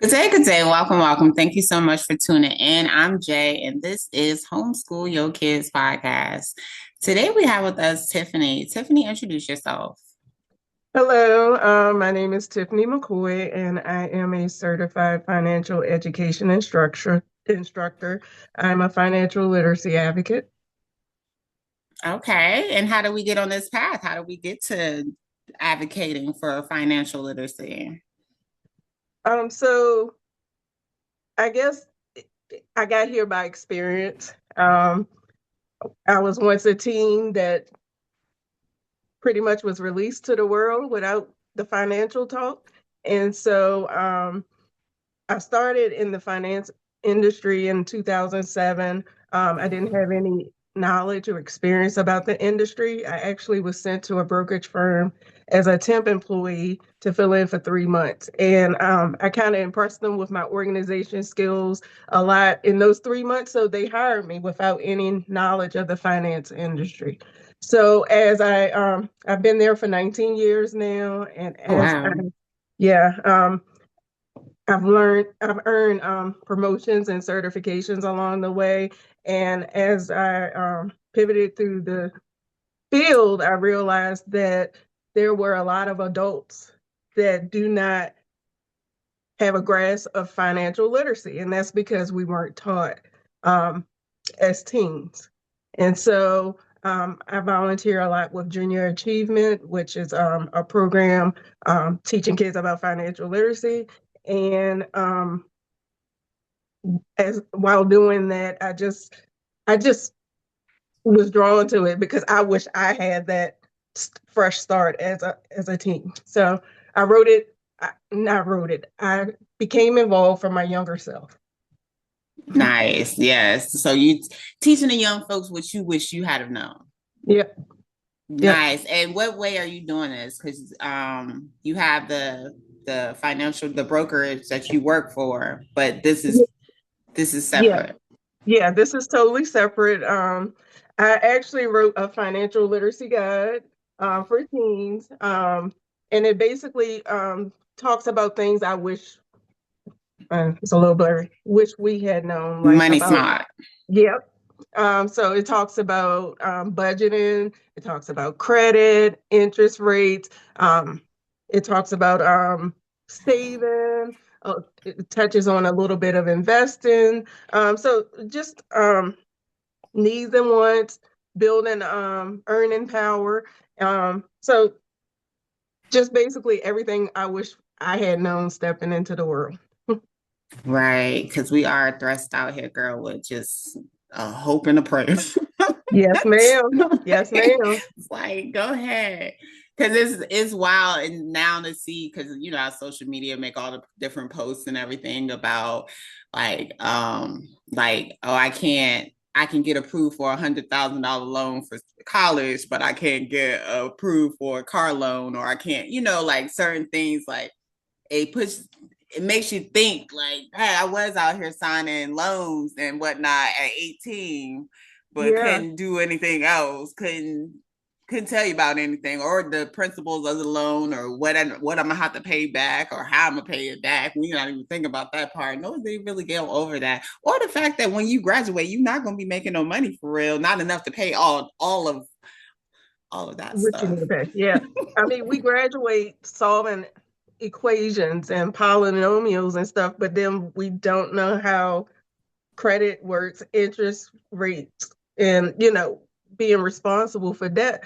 Good day, good day. Welcome, welcome. Thank you so much for tuning in. I'm Jay, and this is Homeschool Your Kids podcast. Today we have with us Tiffany. Tiffany, introduce yourself. Hello, my name is Tiffany McCoy, and I am a certified financial education instructor. I'm a financial literacy advocate. Okay, and how do we get on this path? How do we get to advocating for financial literacy? So I guess I got here by experience. I was once a teen that pretty much was released to the world without the financial talk. And so I started in the finance industry in 2007. I didn't have any knowledge or experience about the industry. I actually was sent to a brokerage firm as a temp employee to fill in for 3 months. And I kind of impressed them with my organization skills a lot in those 3 months. So they hired me without any knowledge of the finance industry. So I've been there for 19 years now, and Oh, wow. yeah, I've earned promotions and certifications along the way. And as I pivoted through the field, I realized that there were a lot of adults that do not have a grasp of financial literacy. And that's because we weren't taught um, as teens. And so I volunteer a lot with Junior Achievement, which is a program teaching kids about financial literacy. And as while doing that, I just was drawn to it because I wish I had that fresh start as a teen. So I wrote it, I, not wrote it. I became involved for my younger self. Nice. Yes. So you teaching the young folks what you wish you had have known. Yep, yep. Nice. And what way are you doing this? Because you have the financial the brokerage that you work for, but this is Yeah, separate. yeah, this is totally separate. I actually wrote a financial literacy guide for teens, and it basically talks about things I wish it's a little blurry. Wish we had known, like Money about. smart. Yep. So it talks about budgeting. It talks about credit, interest rates. It talks about saving. It touches on a little bit of investing. So just needs and wants, building earning power. So just basically everything I wish I had known stepping into the world. Right. Because we are thrust out here, girl, with just a hope and a prayer. Yes, ma'am. Yes, ma'am. It's like, go ahead. Because it's wild and now to see, because you know how social media make all the different posts and everything about oh, I can get approved for $100,000 loan for college, but I can't get approved for a car loan, or I can't, like certain things like it makes you think like, hey, I was out here signing loans and whatnot at 18, but Yeah. couldn't do anything else, couldn't tell you about anything or the principles of the loan or what I'm gonna have to pay back or how I'm gonna pay it back. We not even think about that part. No, they really get over that. Or the fact that when you graduate, you're not gonna be making no money for real, not enough to pay all of that What you need stuff. to pay. Yeah. I mean, we graduate solving equations and polynomials and stuff, but then we don't know how credit works, interest rates, and, being responsible for debt.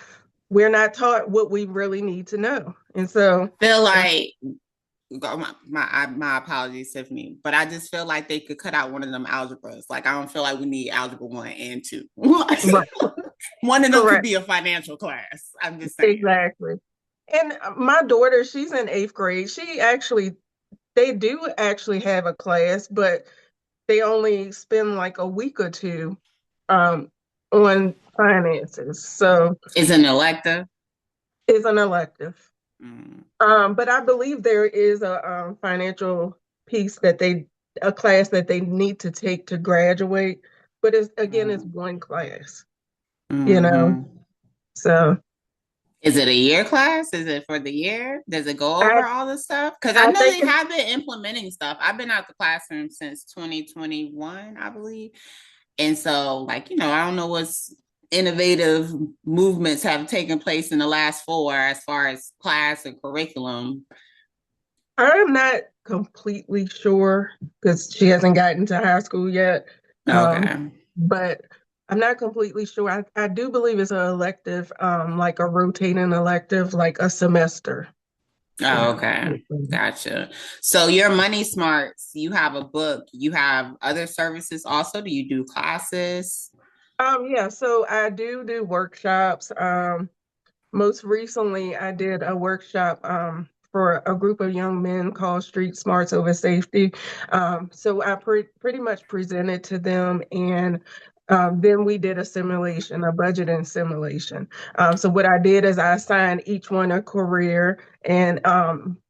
We're not taught what we really need to know. And so, Feel uh, like my apologies, Tiffany, but I just feel like they could cut out one of them algebras. Like I don't feel like we need algebra 1 and 2. right, One of them could correct. be a financial class. I'm just saying. Exactly. And my daughter, she's in eighth grade. They do actually have a class, but they only spend like a week or two um, on finances. So Is an elective. it's an elective. Mm, But I believe there is a financial piece a class that they need to take to graduate. But it's mm, one class, you know. mm-hmm. So Is it a year class? Is it for the year? Does it go I over all the stuff? Because I I know think they have been implementing stuff. I've been out the classroom since 2021, I believe. And so, like, I don't know what's innovative movements have taken place in the last 4 as far as class and curriculum. I'm not completely sure because she hasn't gotten to high school yet. Um, Okay. but I'm not completely sure. I do believe it's an elective, like a rotating elective, like a semester. Oh, okay. Gotcha. So your money smarts, you have a book, you have other services also. Do you do classes? Yeah, so I do workshops. Most recently, I did a workshop for a group of young men called Street Smarts Over Safety. So I pretty much presented to them, and then we did a simulation, a budgeting simulation. So what I did is I assigned each one a career, and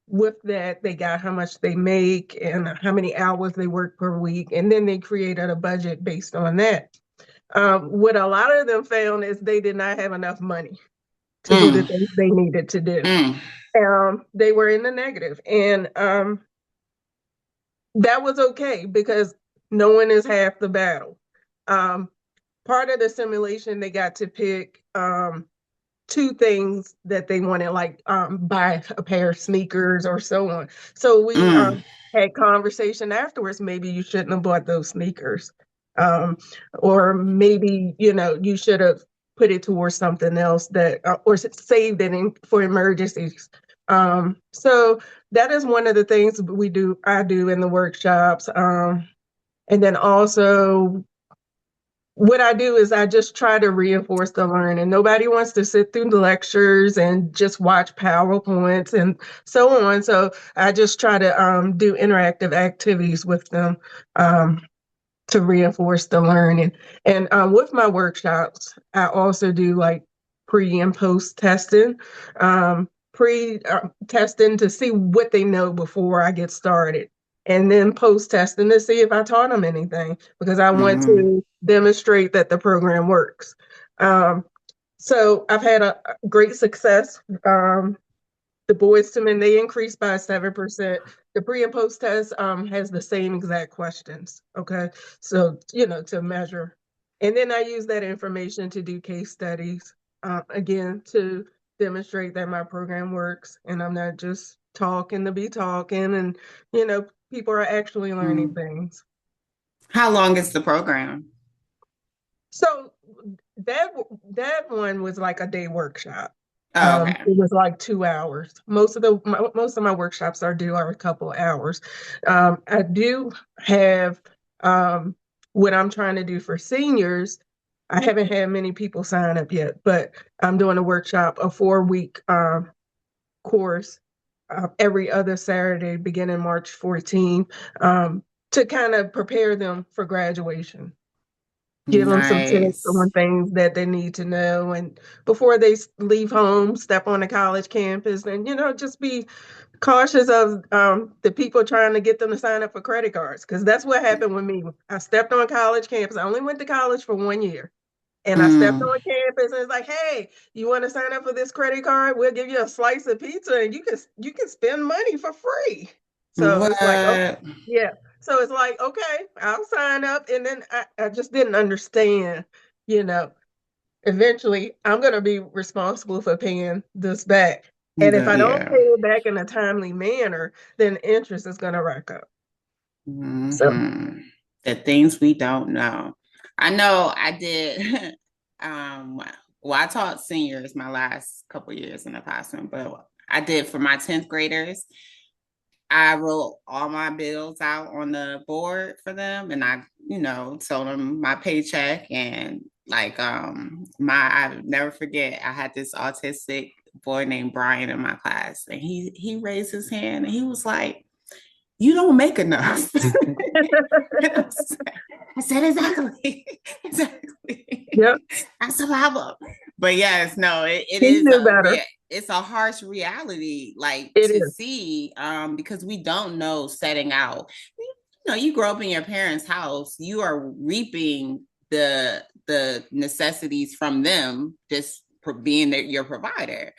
with that, they got how much they make and how many hours they work per week, and then they created a budget based on that. What a lot of them found is they did not have enough money to do the Mm, things they needed to do. mm, They were in the negative, and that was okay because knowing is half the battle. Um, Part of the simulation, they got to pick two things that they wanted, like buy a pair of sneakers or so on. So we mm, had conversation afterwards. Maybe you shouldn't have bought those sneakers, um, or maybe you should have put it towards something else that, or saved it for emergencies. So that is one of the things we do. I do in the workshops, and then also what I do is I just try to reinforce the learning. Nobody wants to sit through the lectures and just watch PowerPoints and so on. So I just try to do interactive activities with them um, to reinforce the learning. And with my workshops, I also do like pre and post testing. Pre testing to see what they know before I get started, and then post testing to see if I taught them anything because I want mm, to demonstrate that the program works. Um, so I've had a great success. The boys to men, they increased by 7%. The pre and post test has the same exact questions. Okay. So, to measure. And then I use that information to do case studies, again, to demonstrate that my program works and I'm not just talking to be talking and, people are actually learning mm. things. How long is the program? So that that one was like a day workshop. Oh, okay. It was like 2 hours. Most of my workshops are a couple hours. I do have um, what I'm trying to do for seniors. I haven't had many people sign up yet, but I'm doing a workshop, a 4-week course every other Saturday, beginning March 14, to kind of prepare them for graduation, give them some tips Nice. on things that they need to know and before they leave home, step on the college campus, and just be cautious of the people trying to get them to sign up for credit cards, because that's what happened with me. I stepped on college campus. I only went to college for 1 year, and I stepped Mm. on campus and it's like, hey, you want to sign up for this credit card? We'll give you a slice of pizza and you can spend money for free. So it's like, oh What? yeah. So it's like, okay, I'll sign up. And then I just didn't understand, you know, eventually I'm gonna be responsible for paying this back. And if I don't pay Yeah. it back in a timely manner, then interest is gonna rack up. So Hmm. The things we don't know. I know I did. um, well, I taught seniors my last couple years in the classroom, but I did for my 10th graders. I wrote all my bills out on the board for them, and I, told them my paycheck and like I never forget. I had this autistic boy named Brian in my class, and he raised his hand and he was like, you don't make enough. I said, exactly. Exactly. yep, That's the problem. But yes, no, it he is knew better. it's a harsh reality, like It to is. see, because we don't know setting out. You grow up in your parents' house, you are reaping the necessities from them just being your provider.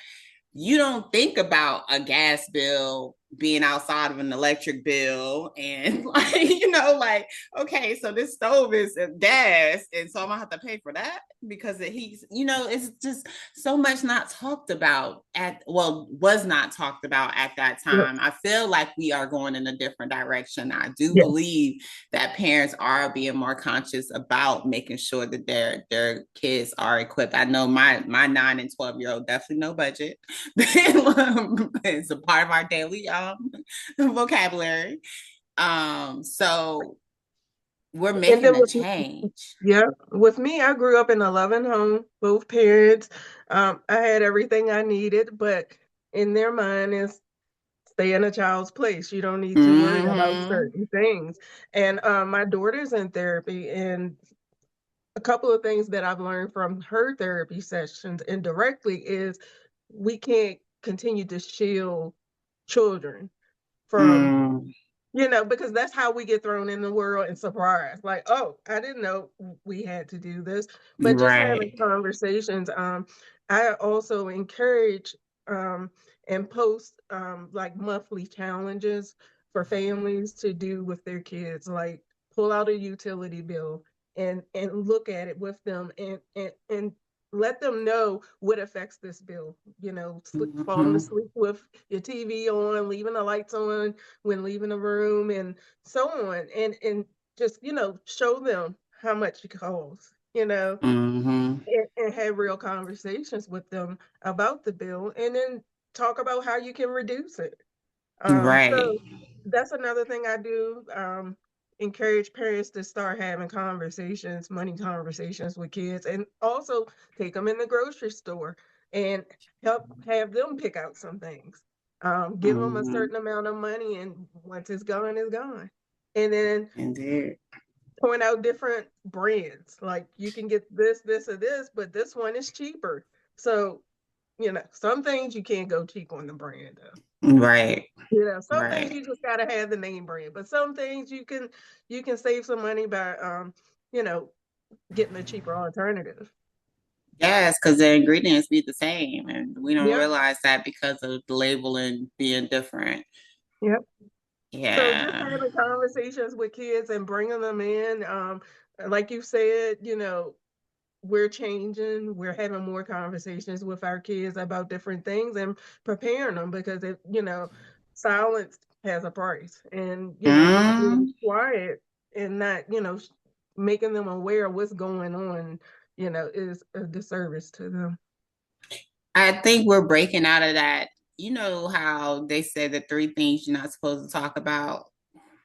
You don't think about a gas bill being outside of an electric bill and like, like, okay, so this stove is gas and so I'm gonna have to pay for that because it heats, it's just so much not talked about was not talked about at that Yep. time. I feel like we are going in a different direction. I do Yes. believe that parents are being more conscious about making sure that their kids are equipped. I know my 9 and 12-year-old definitely no budget. It's a part of our daily vocabulary. So we're And making then a with change. yeah, with me, I grew up in a loving home, both parents. I had everything I needed, but in their mind is stay in a child's place. You don't need to worry about Mm-hmm. certain things. And my daughter's in therapy, and a couple of things that I've learned from her therapy sessions indirectly is we can't continue to shield children from, Mm, because that's how we get thrown in the world and surprised. Like, oh, I didn't know we had to do this. But just having right. conversations, I also encourage and post like monthly challenges for families to do with their kids, like pull out a utility bill and look at it with them and let them know what affects this bill. Falling Mm-hmm. asleep with your TV on, leaving the lights on when leaving a room, and so on, and just show them how much it costs, Mm-hmm. and have real conversations with them about the bill, and then talk about how you can reduce it. Right. So that's another thing I do. Encourage parents to start having conversations, money conversations with kids, and also take them in the grocery store and help have them pick out some things. Give them a Mm-hmm. certain amount of money, and once it's gone, it's gone. And then Indeed. point out different brands. Like you can get this, this, or this, but this one is cheaper. So, some things you can't go cheap on the brand of. Right. Some things Right. you just gotta have the name brand, but some things you can save some money by you know, getting a cheaper alternative. Yes, because the ingredients be the same, and we don't Yep, realize that because of the labeling being different. yep. So just Yeah. having conversations with kids and bringing them in, like you said, we're changing. We're having more conversations with our kids about different things and preparing them because silence has a price, and just being Mm, quiet and not making them aware of what's going on, is a disservice to them. I think we're breaking out of that. You know how they said the three things you're not supposed to talk about?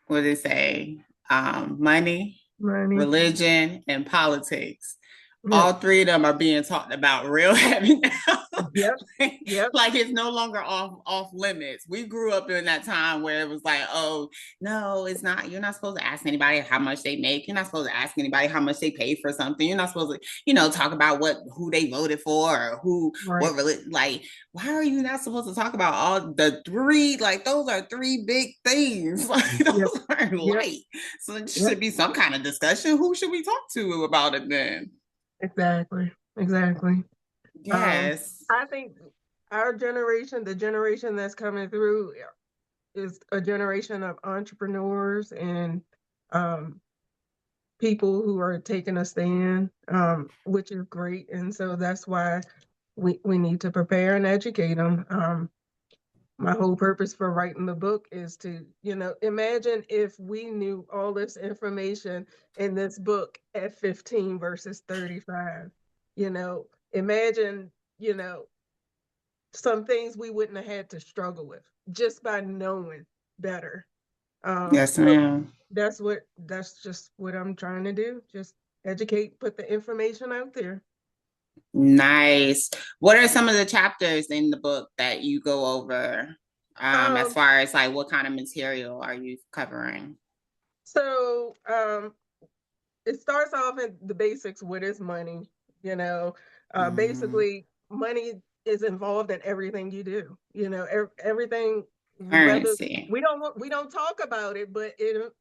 What do they say? Money, Money. religion, and politics. Yep. All three of them are being talked about real heavy now. Yep. like, Yep. like it's no longer off limits. We grew up in that time where it was like, oh no, it's not. You're not supposed to ask anybody how much they make. You're not supposed to ask anybody how much they pay for something. You're not supposed to, talk about who they voted for or who Right. what really like. Why are you not supposed to talk about all the three? Like those are three big things. Like Yep. those are Yep. light. So it Yep. should be some kind of discussion. Who should we talk to about it then? Exactly. Exactly. Um, Yes. I think our generation, the generation that's coming through, is a generation of entrepreneurs and um, people who are taking a stand, which is great. And so that's why we need to prepare and educate them. My whole purpose for writing the book is to, imagine if we knew all this information in this book at 15 versus 35. Imagine, you know, some things we wouldn't have had to struggle with just by knowing better. Yes, So ma'am. that's just what I'm trying to do. Just educate, put the information out there. Nice. What are some of the chapters in the book that you go over? As Um, far as like what kind of material are you covering? so it starts off in the basics. What is money? You know, Mm, basically, money is involved in everything you do. Everything. Whether currency. we don't talk about it, but it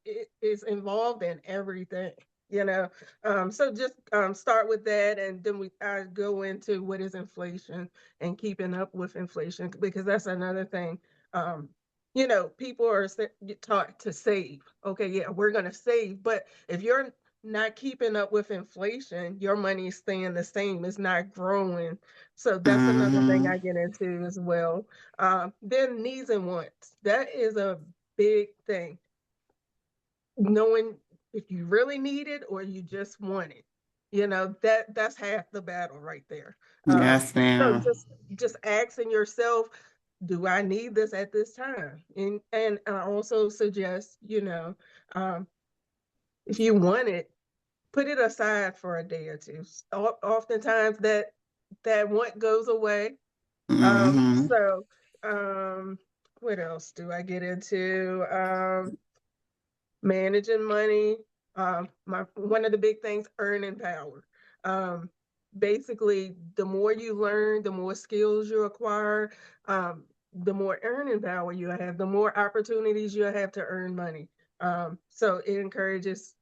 is involved in everything. So just start with that, and then I go into what is inflation and keeping up with inflation, because that's another thing. Um, People are taught to save. Okay, yeah, we're gonna save, but if you're not keeping up with inflation, your money is staying the same. It's not growing. So that's another thing Mm-hmm. I get into as well. Then needs and wants. That is a big thing. Knowing if you really need it or you just want it. That's half the battle right there. Um, Yes, so ma'am. just asking yourself, do I need this at this time? And I also suggest, um, if you want it, put it aside for a day or two. Oftentimes that want goes away. Um, Mm-hmm. so um, what else do I get into? Managing money. My one of the big things, earning power. Um, Basically, the more you learn, the more skills you acquire, the more earning power you have, the more opportunities you have to earn money. So it encourages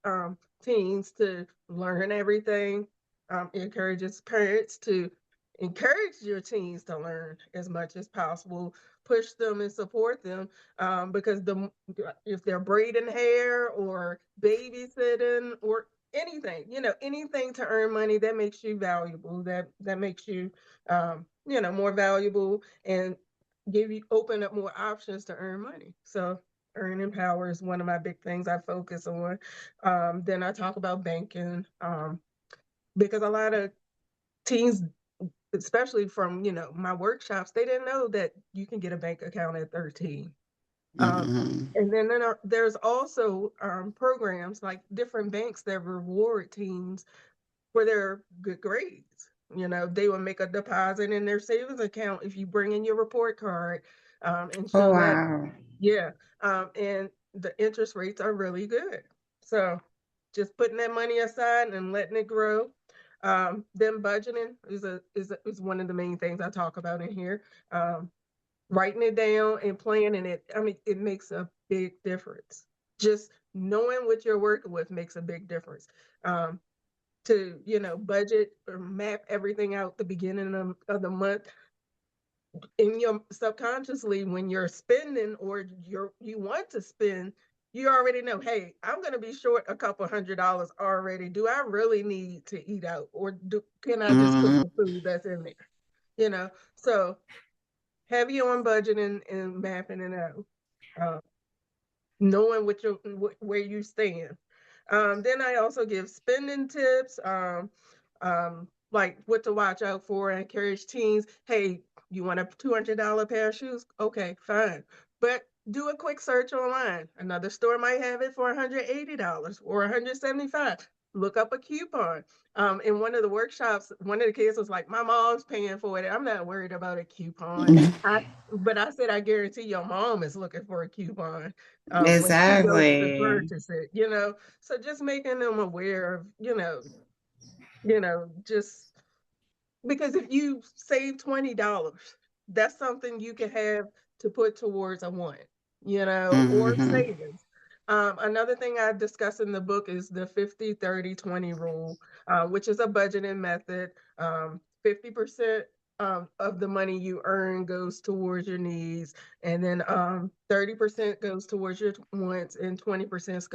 teens to learn everything. It encourages parents to encourage your teens to learn as much as possible, push them and support them, because if they're braiding hair or babysitting or anything, anything to earn money, that makes you valuable. That makes you, more valuable, and open up more options to earn money. So earning power is one of my big things I focus on. Then I talk about banking, because a lot of teens, especially from my workshops, they didn't know that you can get a bank account at 13. um, Mm-hmm. and then there's also programs like different banks that reward teens for their good grades. They will make a deposit in their savings account if you bring in your report card, and Oh, show that. wow. Yeah. And the interest rates are really good. So just putting that money aside and letting it grow. Then budgeting is one of the main things I talk about in here. Writing it down and planning it. I mean, it makes a big difference. Just knowing what you're working with makes a big difference. To budget or map everything out the beginning of the month, in your subconsciously, when you're spending or you want to spend, you already know, hey, I'm going to be short a couple $100 already. Do I really need to eat out, or can I just cook Mm-hmm. the food that's in there? So heavy on budgeting and mapping it out, uh, knowing where you stand. Then I also give spending tips, like what to watch out for. I encourage teens, hey, you want a $200 pair of shoes? Okay, fine. But do a quick search online. Another store might have it for $180 or $175. Look up a coupon. In one of the workshops, one of the kids was like, my mom's paying for it. I'm not worried about a coupon. I but I said, I guarantee your mom is looking for a coupon when she goes to Exactly. purchase it. So just making them aware of, just because if you save $20, that's something you can have to put towards a want, or Mm-hmm. savings. Another thing I discuss in the book is the 50-30-20 rule, which is a budgeting method. 50% of the money you earn goes towards your needs, and then 30% goes towards your wants, and 20%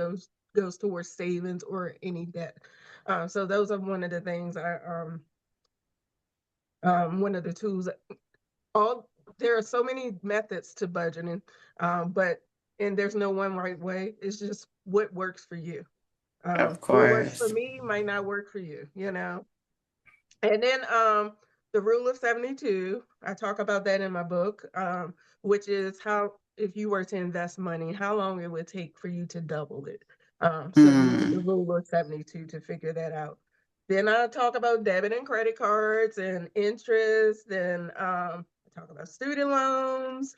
goes towards savings or any debt. So those are one of the things one of the tools. All There are so many methods to budgeting, but and there's no one right way. It's just what works for you. Of What works for course. me might not work for you. And then the rule of 72, I talk about that in my book, which is how, if you were to invest money, how long it would take for you to double it. So use the Mm. rule of 72 to figure that out. Then I talk about debit and credit cards and interest, and I talk about student loans.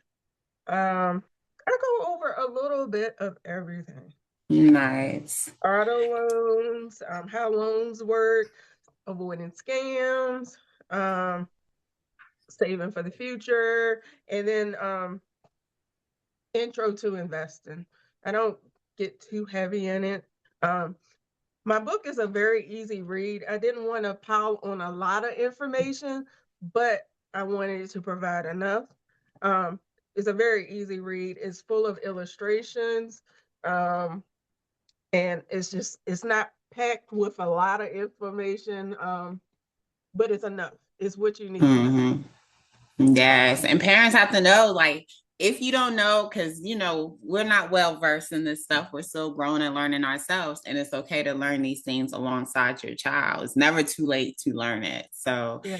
I go over a little bit of everything. Nice. Auto loans, how loans work, avoiding scams, um, saving for the future, and then intro to investing. I don't get too heavy in it. Um, My book is a very easy read. I didn't want to pile on a lot of information, but I wanted to provide enough. Um, it's a very easy read. It's full of illustrations, um, and it's not packed with a lot of information, but it's enough. It's what you need to know. Mm-hmm. Yes, and parents have to know, like, if you don't know, because we're not well versed in this stuff. We're still growing and learning ourselves, and it's okay to learn these things alongside your child. It's never too late to learn it. So Yeah.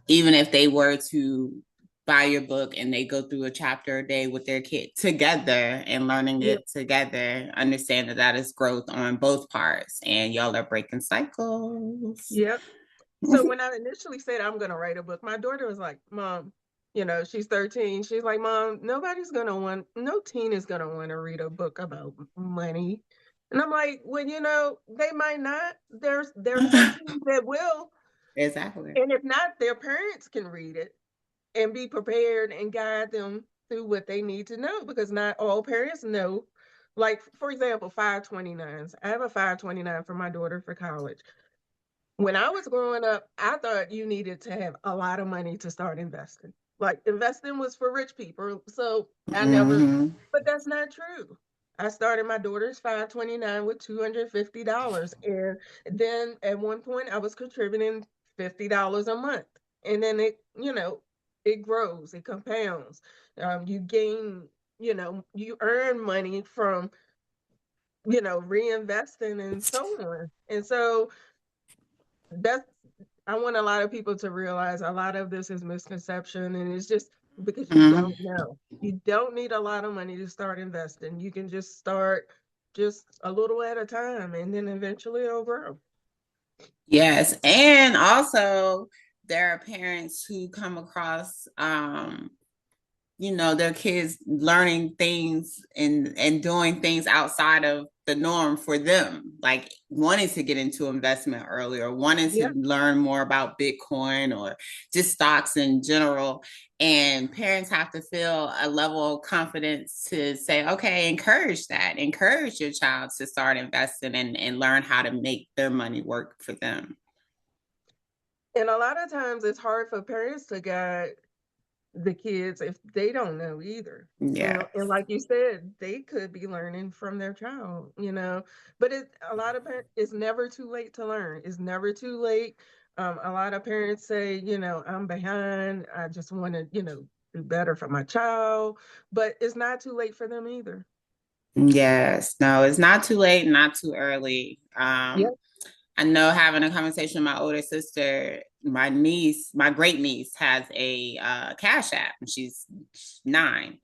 even if they were to buy your book and they go through a chapter a day with their kid together and learning Yep. it together, understand that that is growth on both parts, and y'all are breaking cycles. Yep. So when I initially said I'm going to write a book, my daughter was like, Mom, she's 13. She's like, Mom, no teen is going to want to read a book about money. And I'm like, well, they might not. There's some teens that will. Exactly. And if not, their parents can read it and be prepared and guide them through what they need to know, because not all parents know. Like, for example, 529s. I have a 529 for my daughter for college. When I was growing up, I thought you needed to have a lot of money to start investing. Like, investing was for rich people. So I never, Mm-hmm. but that's not true. I started my daughter's 529 with $250. And then at one point I was contributing $50 a month. And then it grows, it compounds. You gain, you earn money from, reinvesting and so on. And so that's I want a lot of people to realize a lot of this is misconception, and it's just because you Mm-hmm. don't know. You don't need a lot of money to start investing. You can just start just a little at a time, and then eventually it'll grow. Yes, and also there are parents who come across their kids learning things and doing things outside of the norm for them, like wanting to get into investment earlier, wanting to Yeah. learn more about Bitcoin or just stocks in general. And parents have to feel a level of confidence to say, okay, encourage your child to start investing and learn how to make their money work for them. And a lot of times it's hard for parents to guide the kids if they don't know either. And Yes. like you said, they could be learning from their child. But a lot of parents, it's never too late to learn. It's never too late. A lot of parents say, I'm behind. I just want to, do better for my child. But it's not too late for them either. Yes, no, it's not too late, not too early. Yep. I know having a conversation with my older sister, my great niece has a cash app and she's 9.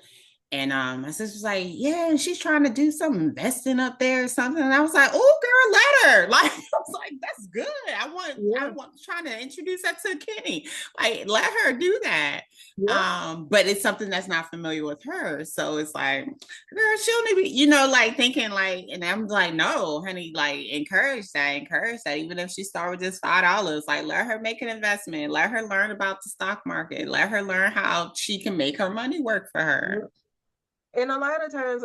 And my sister's like, yeah, and she's trying to do some investing up there or something. And I was like, oh girl, let her. Like, I was like, that's good. I Yeah. want trying to introduce that to Kenny. Like, let her do that. Yep. But it's something that's not familiar with her. So it's like, girl, she'll need be, like thinking like, and I'm like, no, honey, like encourage that. Even if she start with just $5, like let her make an investment, let her learn about the stock market, let her learn how she can make her money work for her. Yep. And a lot of times,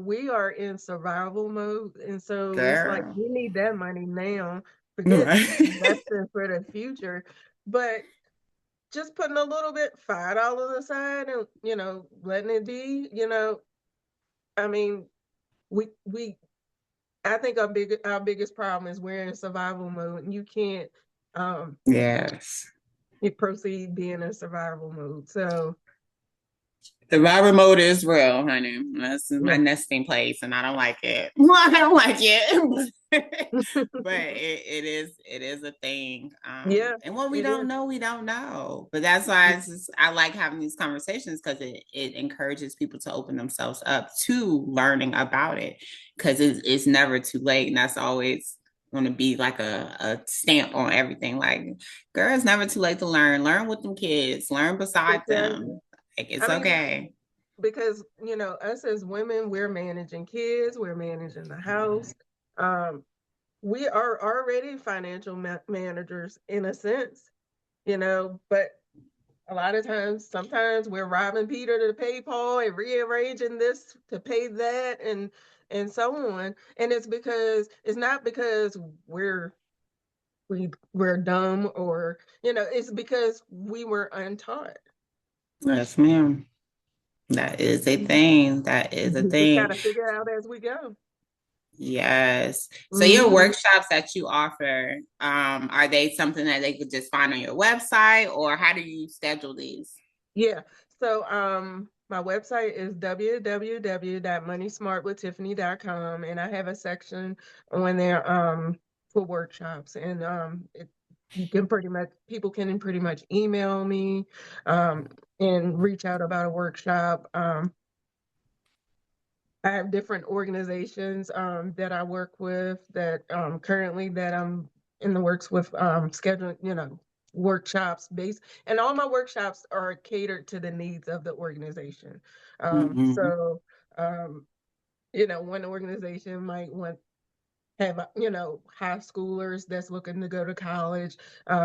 we are in survival mode. And so it's like Girl. we need that money now. Forget Right. investing for the future. But just putting a little bit, $5 aside and, letting it be, I mean, we I think our biggest problem is we're in survival mode, and you can't um Yes. you proceed being in survival mode. So The Survivor mode is real, honey. This is my yeah. nesting place, and I don't like it. I don't like it. But it is a thing. Yeah, And what we it don't is. know, we don't know. But that's why I like having these conversations because it encourages people to open themselves up to learning about it because it's never too late, and that's always going to be like a stamp on everything. Like, girl, it's never too late to learn. Learn with them kids. Learn beside Exactly. them. Like it's I mean, okay. because us as women, we're managing kids, we're managing the house. Um, we are already financial managers in a sense, but a lot of times, sometimes we're robbing Peter to pay Paul and rearranging this to pay that and so on. And it's not because we're dumb or it's because we were untaught. Yes, ma'am. That is a thing. That is a We just got thing. to figure it out as we go. Yes. So your Hmm. workshops that you offer, are they something that they could just find on your website, or how do you schedule these? Yeah. So my website is www.moneysmartwithtiffany.com, and I have a section on there for workshops, and you can pretty much people can pretty much email me um and reach out about a workshop. I have different organizations that I work with that currently that I'm in the works with scheduling, workshops based, and all my workshops are catered to the needs of the organization. Mm-hmm. So, um, one organization might want have high schoolers that's looking to go to college.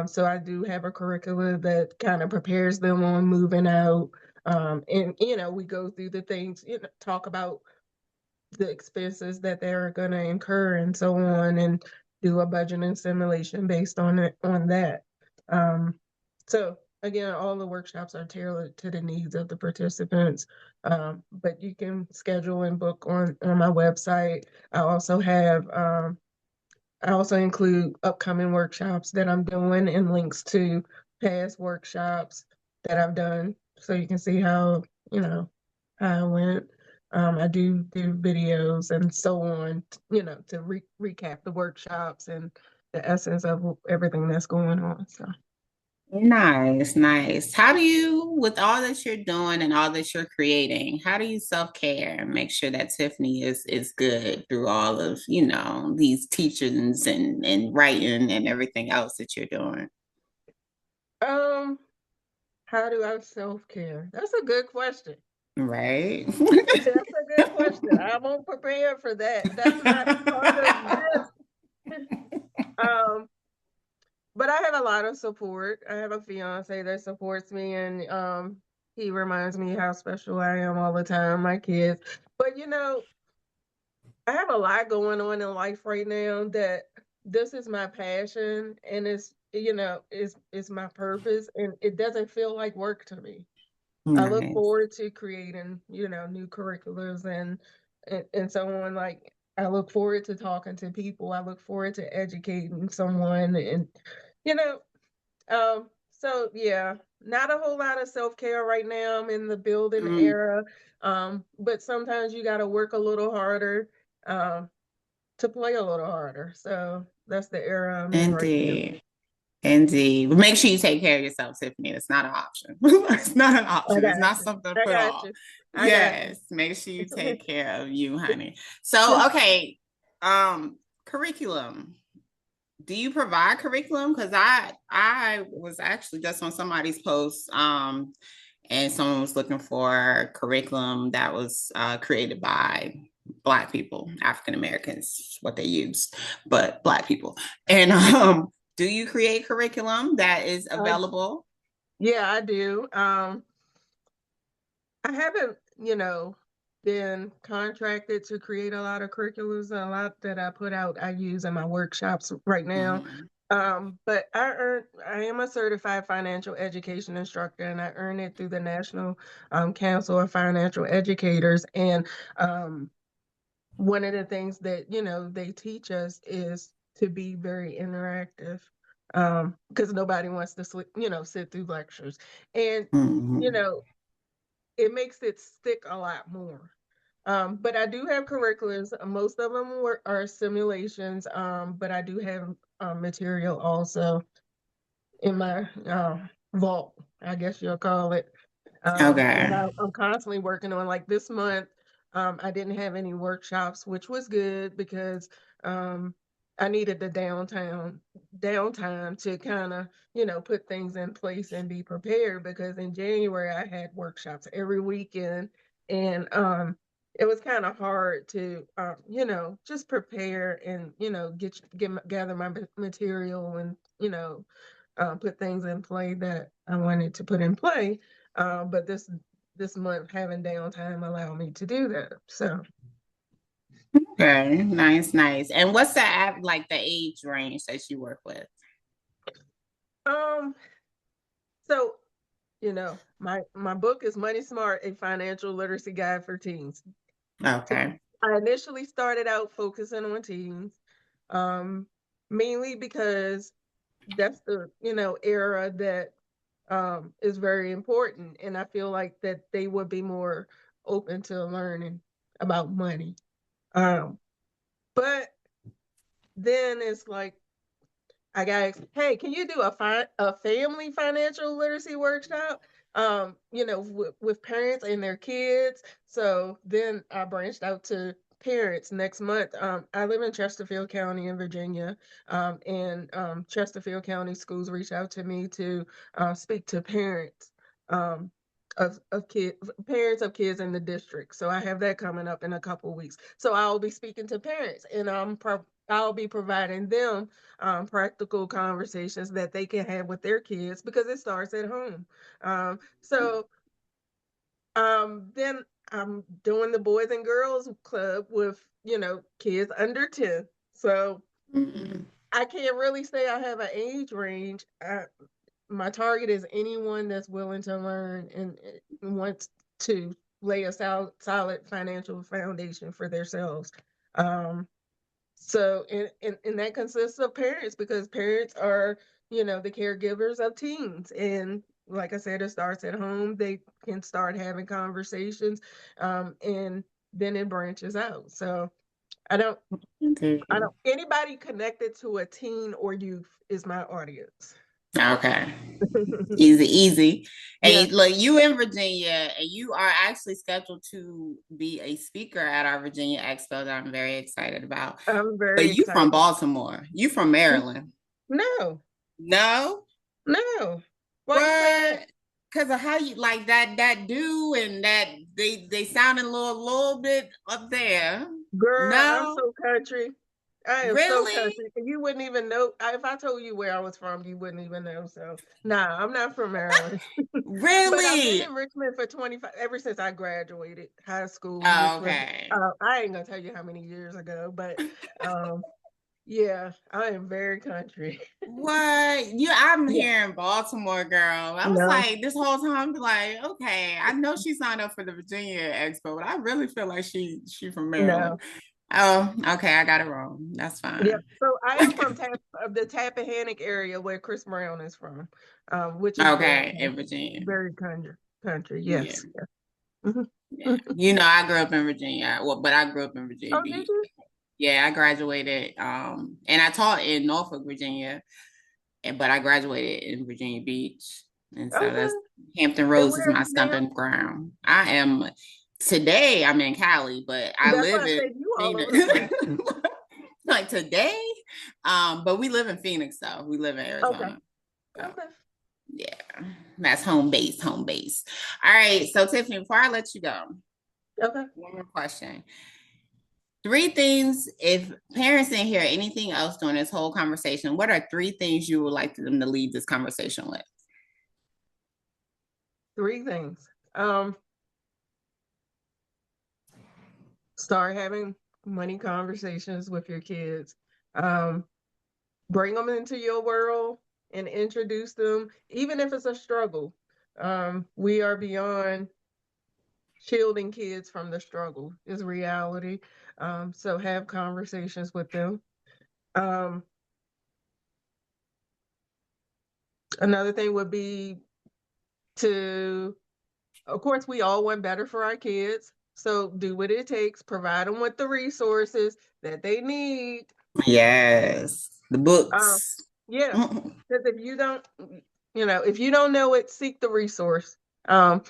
So I do have a curriculum that kind of prepares them on moving out. And we go through the things, talk about the expenses that they're going to incur and so on, and do a budgeting simulation based on that. um, so again, all the workshops are tailored to the needs of the participants, but you can schedule and book on my website. I also have I also include upcoming workshops that I'm doing and links to past workshops that I've done, so you can see you know, how I went. I do videos and so on, to recap the workshops and the essence of everything that's going on. So, Nice, nice. How do you, with all that you're doing and all that you're creating, how do you self-care and make sure that Tiffany is good through all of, these teachings and writing and everything else that you're doing? um, how do I self-care? That's a good question. Right? That's a good question. I won't prepare for that. That's not part of this. Um, but I have a lot of support. I have a fiance that supports me, and he reminds me how special I am all the time, my kids. But I have a lot going on in life right now that this is my passion, and it's my purpose, and it doesn't feel like work to me. I look Nice. forward to creating, new curriculums and so on. Like, I look forward to talking to people. I look forward to educating someone, and you know, so yeah, not a whole lot of self-care right now. I'm in the building Mm, era. But sometimes you gotta work a little harder, um, to play a little harder. So that's the era I'm in right now. indeed. Indeed. But make sure you take care of yourself, Tiffany. It's not an option. It's not an I option. It's got not you. something to I put got off. you. I got you. Yes. Make sure you take care of you, honey. So, okay. Curriculum. Do you provide curriculum? Because I was actually just on somebody's post, and someone was looking for curriculum that was created by Black people, African Americans, what they use, but Black people. And do you create curriculum that is I, available? yeah, I do. I haven't, been contracted to create a lot of curriculums. A lot that I put out, I use in my workshops right now. Mhm. But I am a certified financial education instructor, and I earned it through the National Council of Financial Educators. And one of the things that, they teach us is to be very interactive. Because nobody wants to sit through lectures. And, you Mhm. know, it makes it stick a lot more. But I do have curriculums. Most of them are simulations, but I do have material also in my vault, I guess you'll call it. That Okay. I'm constantly working on. Like this month, I didn't have any workshops, which was good because um, I needed the downtime to kind of, put things in place and be prepared, because in January I had workshops every weekend, and it was kind of hard to, just prepare and, gather my material and, put things in play that I wanted to put in play. But this month having downtime allowed me to do that. So Okay, nice, nice. And what's the like the age range that you work with? um so my book is Money Smart, a financial literacy guide for teens. So Okay. I initially started out focusing on teens, um, mainly because that's the era that is very important, and I feel like that they would be more open to learning about money. Um, but then it's like I got, hey, can you do a family financial literacy workshop? With parents and their kids. So then I branched out to parents next month. I live in Chesterfield County in Virginia, and Chesterfield County schools reached out to me to speak to parents um, of kids, parents of kids in the district. So I have that coming up in a couple weeks. So I'll be speaking to parents, and I'll be providing them practical conversations that they can have with their kids because it starts at home. Then I'm doing the Boys and Girls Club with, kids under 10. So Mhm. I can't really say I have an age range. My target is anyone that's willing to learn and wants to lay a solid financial foundation for themselves. Um, and that consists of parents because parents are, the caregivers of teens. And like I said, it starts at home. They can start having conversations, and then it branches out. So I don't, anybody connected to a teen or youth is my audience. Okay. Easy, easy. Yeah, And look, you in Virginia, and you are actually scheduled to be a speaker at our Virginia Expo that I'm very excited about. I'm But very you from excited. Baltimore. You from Maryland. No, No? no. Why you say that? What? Because of how you like that do and that they sound a little bit up there. Girl, I'm No? so country. I am so Really? country. You wouldn't even know. If I told you where I was from, you wouldn't even know. So, nah, I'm not from Maryland. But I've been Really? in Richmond for 25, ever since I graduated high school, Oh, which was, okay. I ain't gonna tell you how many years ago, but um, yeah, I am very country. What? I'm Yeah, here in Baltimore, girl. I was no, like, this whole time, like, okay, I know she signed up for the Virginia Expo, but I really feel like she from Maryland. no. Oh, okay, I got it wrong. That's Yep. fine. So I am from the Tappahannock area where Chris Brown is from, which is very, Okay, in Virginia. very country. Yeah. Yes. Mhm. Yeah. I grew up in Virginia. Well, but I grew up in Virginia Oh, did Beach. you? Yeah, I graduated and I taught in Norfolk, Virginia, but I graduated in Virginia Beach. And so Okay. that's Hampton And Roads is where are my you now? stomping ground. Today I'm in Cali, but I That's why live I in say you all over the Phoenix. place. Like today. But we live in Phoenix though. We live in Okay. Arizona. So Okay. yeah. That's home base, home base. All right. So Tiffany, before I let you go, Okay. one more question. Three things, if parents didn't hear anything else during this whole conversation, what are three things you would like them to leave this conversation with? Three things. Start having money conversations with your kids. Um, Bring them into your world and introduce them, even if it's a struggle. We are beyond shielding kids from the struggle is reality. So have conversations with them. Um, Another thing would be to, of course, we all want better for our kids. So do what it takes, provide them with the resources that they need. Yes, the Um, books. yeah, because if you don't know it, seek the resource. Um,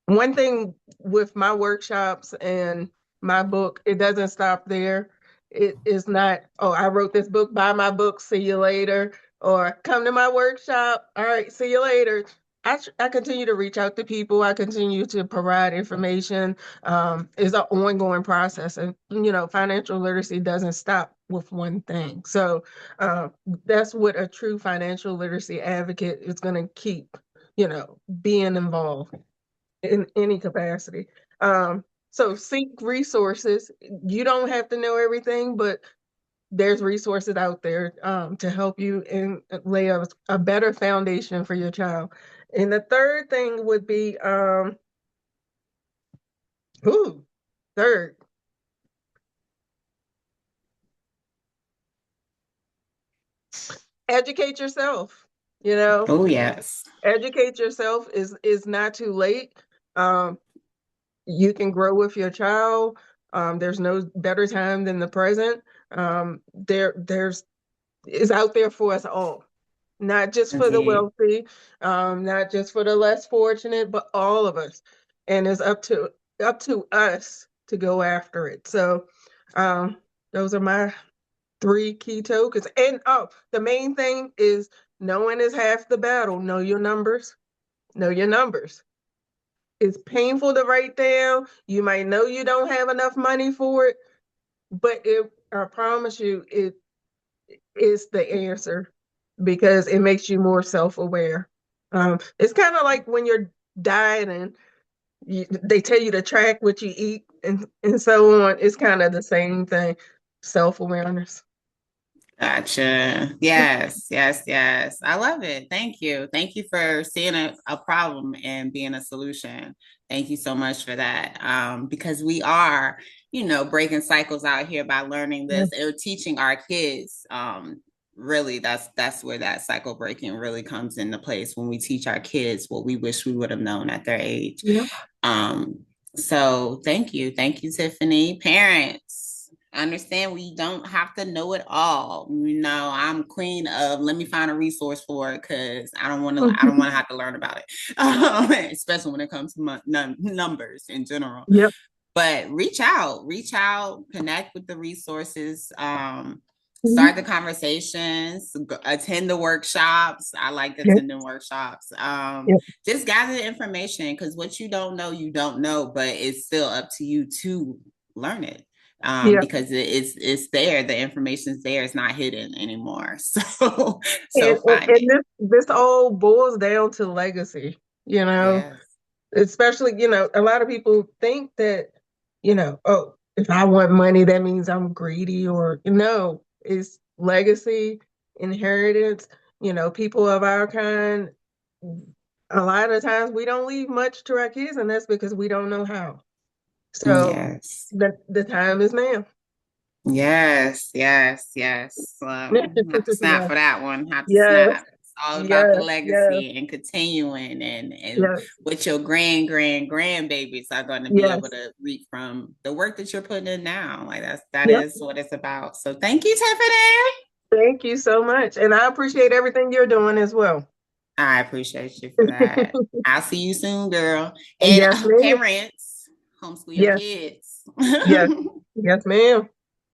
One thing with my workshops and my book, it doesn't stop there. It is not, oh, I wrote this book, buy my book, see you later, or come to my workshop. All right, see you later. I continue to reach out to people. I continue to provide information. It's an ongoing process, and financial literacy doesn't stop with one thing. So that's what a true financial literacy advocate is going to keep, being involved in any capacity. So seek resources. You don't have to know everything, but there's resources out there to help you and lay a better foundation for your child. And the third thing would be, ooh, third, educate yourself. You know, Oh, yes. educate yourself is not too late. Um, you can grow with your child. There's no better time than the present. There's is out there for us all, not just for the Indeed. wealthy, not just for the less fortunate, but all of us. And it's up to us to go after it. So um, those are my three key tokens. And the main thing is knowing is half the battle. Know your numbers. Know your numbers. It's painful to write down. You might know you don't have enough money for it, but I promise you, it is the answer because it makes you more self-aware. It's kind of like when you're dieting, they tell you to track what you eat and so on. It's kind of the same thing, self-awareness. Gotcha. Yes, yes, yes. I love it. Thank you. Thank you for seeing a problem and being a solution. Thank you so much for that. Because we are, breaking cycles out here by learning Yeah. this or teaching our kids. Really, that's where that cycle breaking really comes into place when we teach our kids what we wish we would have known at their age. Yeah. Um, so thank you. Thank you, Tiffany. Parents, understand we don't have to know it all. I'm queen of let me find a resource for it because I don't want to have to learn about it. Especially when it comes to numbers in general. Yep. But reach out, connect with the resources. Start the Mhm. conversations, attend the workshops. I like Yep. attending workshops. Yep. Just gather the information because what you don't know, but it's still up to you to learn it. Yep. Because it's there, the information's there, it's not hidden anymore. So And, and, find and it. this all boils down to legacy, you know. Yes. Especially, a lot of people think that, oh, if I want money, that means I'm greedy, or no, it's legacy, inheritance. People of our kind, a lot of times we don't leave much to our kids, and that's because we don't know how. So Yes. the time is now. Yes, yes, yes. Have to snap for that one. Have to Yes, snap. It's all about the yes, yes, legacy and continuing and yes, what your grandbabies are going to be able yes, to reap from the work that you're putting in now. Like that yep. is what it's about. So thank you, Tiffany. Thank you so much. And I appreciate everything you're doing as well. I appreciate you for that. I'll see you soon, girl. And Yes, ma'am. parents, homeschool your Yes, kids. yes, yes, ma'am.